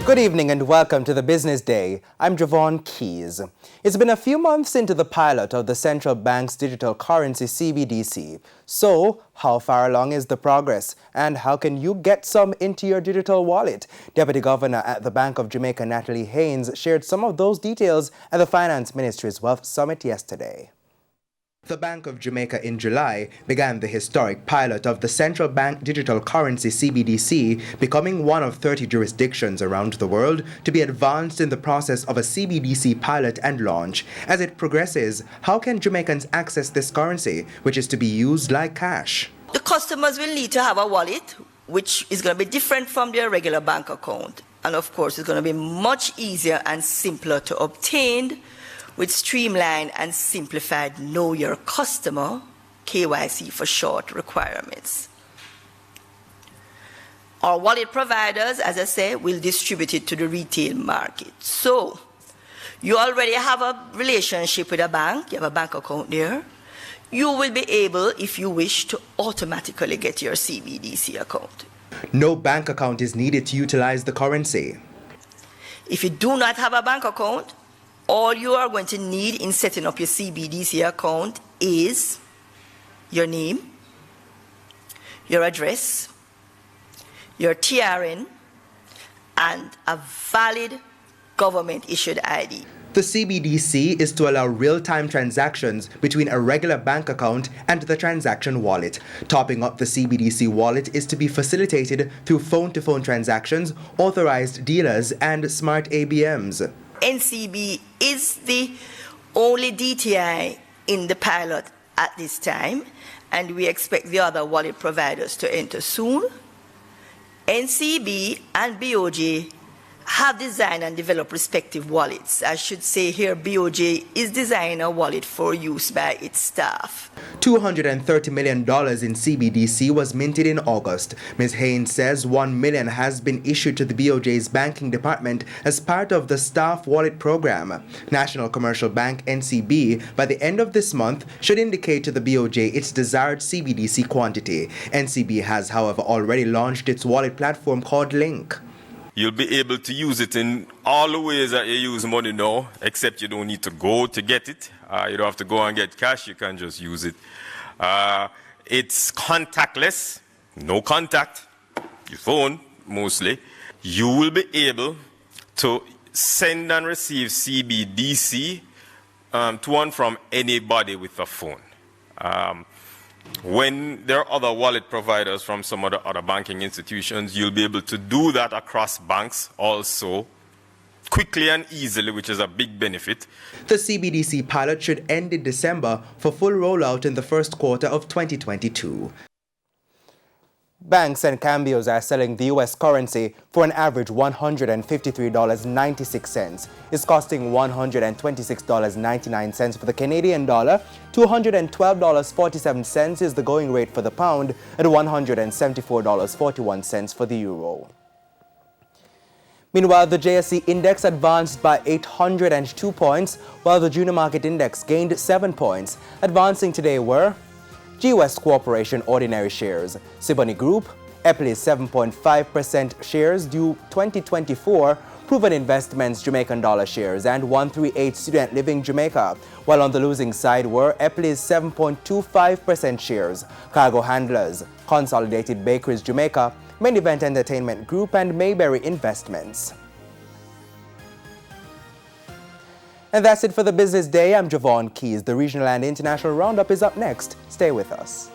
Good evening and welcome to the Business Day. I'm Javon Keys. It's been a few months into the pilot of the central bank's digital currency CBDC. So, how far along is the progress and how can you get some into your digital wallet? Deputy Governor at the Bank of Jamaica, Natalie Haynes, shared some of those details at the Finance Ministry's Wealth Summit yesterday. The Bank of Jamaica in July began the historic pilot of the central bank digital currency CBDC, becoming one of 30 jurisdictions around the world to be advanced in the process of a CBDC pilot and launch. As it progresses, how can Jamaicans access this currency, which is to be used like cash? The customers will need to have a wallet, which is going to be different from their regular bank account. And of course, it's going to be much easier and simpler to obtain, with streamlined and simplified Know Your Customer, KYC for short, requirements. Our wallet providers, as I say, will distribute it to the retail market. So, you already have a relationship with a bank, you have a bank account there. You will be able, if you wish, to automatically get your CBDC account. No bank account is needed to utilize the currency. If you do not have a bank account, all you are going to need in setting up your CBDC account is your name, your address, your TRN, and a valid government-issued ID. The CBDC is to allow real-time transactions between a regular bank account and the transaction wallet. Topping up the CBDC wallet is to be facilitated through phone-to-phone transactions, authorized dealers, and smart ABMs. NCB is the only DTI in the pilot at this time, and we expect the other wallet providers to enter soon. NCB and BOJ have designed and developed respective wallets. I should say here BOJ is designing a wallet for use by its staff. $230 million in CBDC was minted in August. Ms. Haynes says $1 million has been issued to the BOJ's banking department as part of the staff wallet program. National Commercial Bank NCB, by the end of this month, should indicate to the BOJ its desired CBDC quantity. NCB has, however, already launched its wallet platform called Link. You'll be able to use it in all the ways that you use money now, except you don't need to go to get it. You don't have to go and get cash, you can just use it. It's contactless, no contact, your phone mostly. You will be able to send and receive CBDC to and from anybody with a phone. When there are other wallet providers from some of the other banking institutions, you'll be able to do that across banks also, quickly and easily, which is a big benefit. The CBDC pilot should end in December for full rollout in the first quarter of 2022. Banks and cambios are selling the U.S. currency for an average $153.96. It's costing $126.99 for the Canadian dollar, $212.47 is the going rate for the pound, and $174.41 for the euro. Meanwhile, the JSE index advanced by 802 points, while the junior market index gained 7 points. Advancing today were G-West Corporation ordinary shares, Siboney Group, Eppley's 7.5% shares due 2024, Proven Investments Jamaican dollar shares, and 138 Student Living Jamaica, while on the losing side were Eppley's 7.25% shares, Cargo Handlers, Consolidated Bakeries Jamaica, Main Event Entertainment Group, and Mayberry Investments. And that's it for the Business Day. I'm Javon Keys. The regional and international roundup is up next. Stay with us.